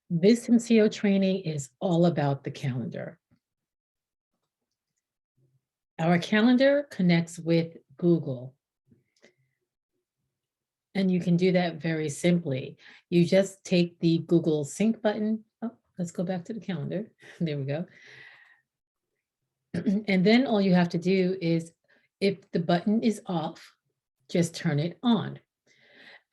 This MCO training is all about the calendar. Our calendar connects with Google. And you can do that very simply. You just take the Google Sync button. Oh, let's go back to the calendar. There we go. And then all you have to do is, if the button is off, just turn it on.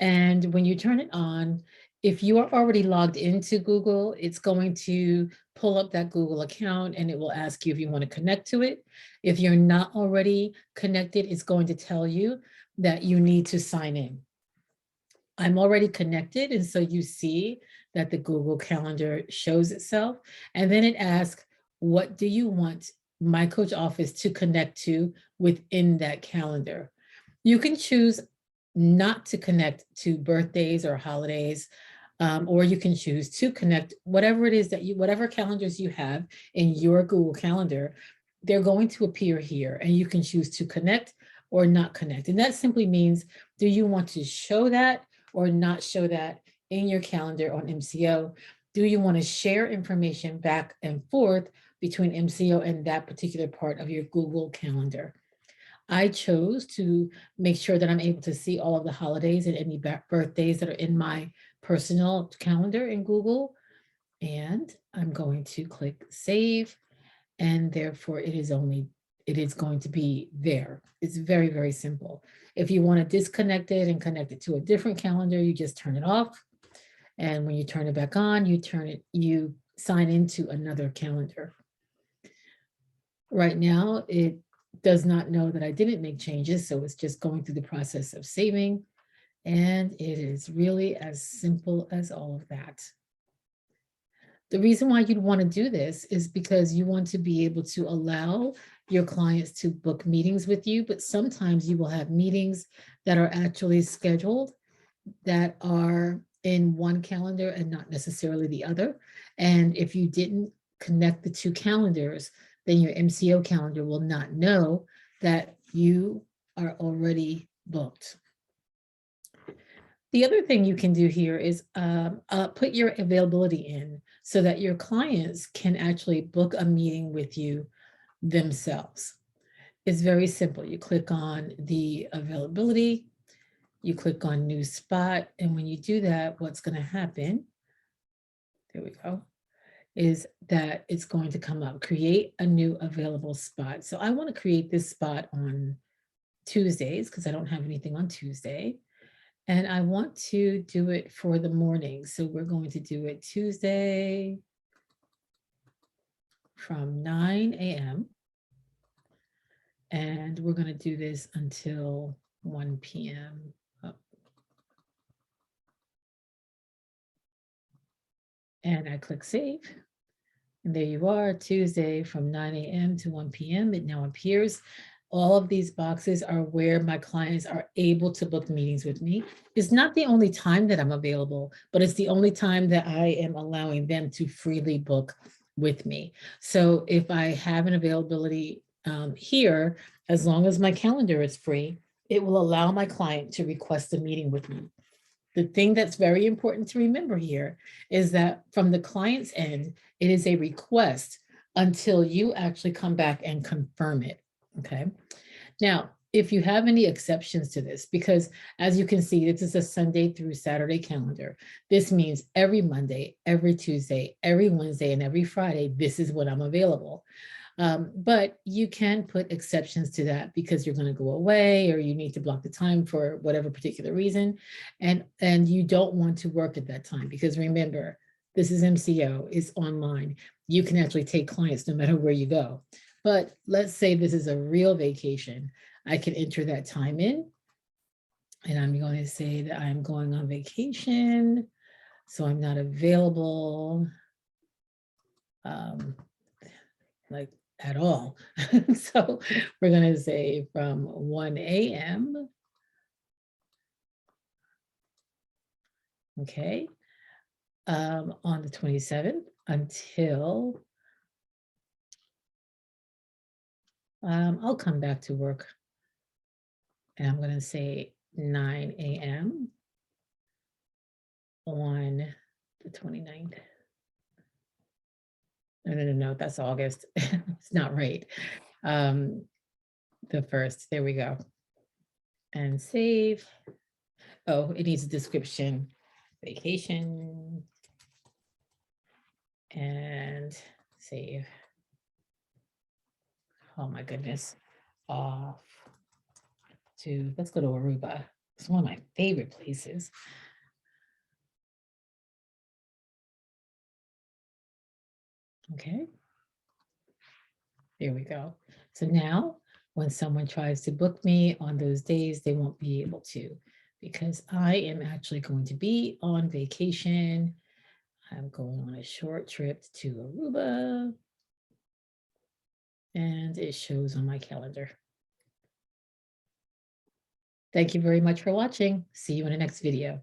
And when you turn it on, if you are already logged into Google, it's going to pull up that Google account and it will ask you if you want to connect to it. If you're not already connected, it's going to tell you that you need to sign in. I'm already connected, and so you see that the Google Calendar shows itself, and then it asks, what do you want My Coach Office to connect to within that calendar? You can choose not to connect to birthdays or holidays, or you can choose to connect whatever it is that whatever calendars you have in your Google Calendar, they're going to appear here, and you can choose to connect or not connect. And that simply means, do you want to show that or not show that in your calendar on MCO? Do you want to share information back and forth between MCO and that particular part of your Google Calendar? I chose to make sure that I'm able to see all of the holidays and any birthdays that are in my personal calendar in Google. And I'm going to click save, and therefore it is going to be there. It's very, very simple. If you want to disconnect it and connect it to a different calendar, you just turn it off. And when you turn it back on, you sign into another calendar. Right now, it does not know that I didn't make changes, so it's just going through the process of saving. And it is really as simple as all of that. The reason why you'd want to do this is because you want to be able to allow your clients to book meetings with you, but sometimes you will have meetings that are actually scheduled that are in one calendar and not necessarily the other. And if you didn't connect the two calendars, then your MCO calendar will not know that you are already booked. The other thing you can do here is put your availability in so that your clients can actually book a meeting with you themselves. It's very simple. You click on the availability, you click on new spot, and when you do that, what's going to happen, there we go, is that it's going to come up, create a new available spot. So I want to create this spot on Tuesdays because I don't have anything on Tuesday. And I want to do it for the morning. So we're going to do it Tuesday from 9 a.m. And we're going to do this until 1 p.m. Oh. And I click save. And there you are, Tuesday from 9 a.m. to 1 p.m. It now appears. All of these boxes are where my clients are able to book meetings with me. It's not the only time that I'm available, but it's the only time that I am allowing them to freely book with me. So if I have an availability here, as long as my calendar is free, it will allow my client to request a meeting with me. The thing that's very important to remember here is that from the client's end, it is a request until you actually come back and confirm it. Okay. Now, if you have any exceptions to this, because as you can see, this is a Sunday through Saturday calendar. This means every Monday, every Tuesday, every Wednesday, and every Friday, this is when I'm available. But you can put exceptions to that because you're going to go away or you need to block the time for whatever particular reason. And you don't want to work at that time because remember, this is MCO, it's online. You can actually take clients no matter where you go. But let's say this is a real vacation. I can enter that time in. And I'm going to say that I'm going on vacation. So I'm not available like at all. So we're going to say from 1 a.m. Okay. On the 27th until I'll come back to work. And I'm going to say 9 a.m. on the 29th. No, that's August. It's not right. The 1st, there we go. And save. Oh, it needs a description. Vacation. And save. Oh my goodness. Off to, let's go to Aruba. It's one of my favorite places. Okay. There we go. So now when someone tries to book me on those days, they won't be able to, because I am actually going to be on vacation. I'm going on a short trip to Aruba, and it shows on my calendar. Thank you very much for watching. See you in the next video.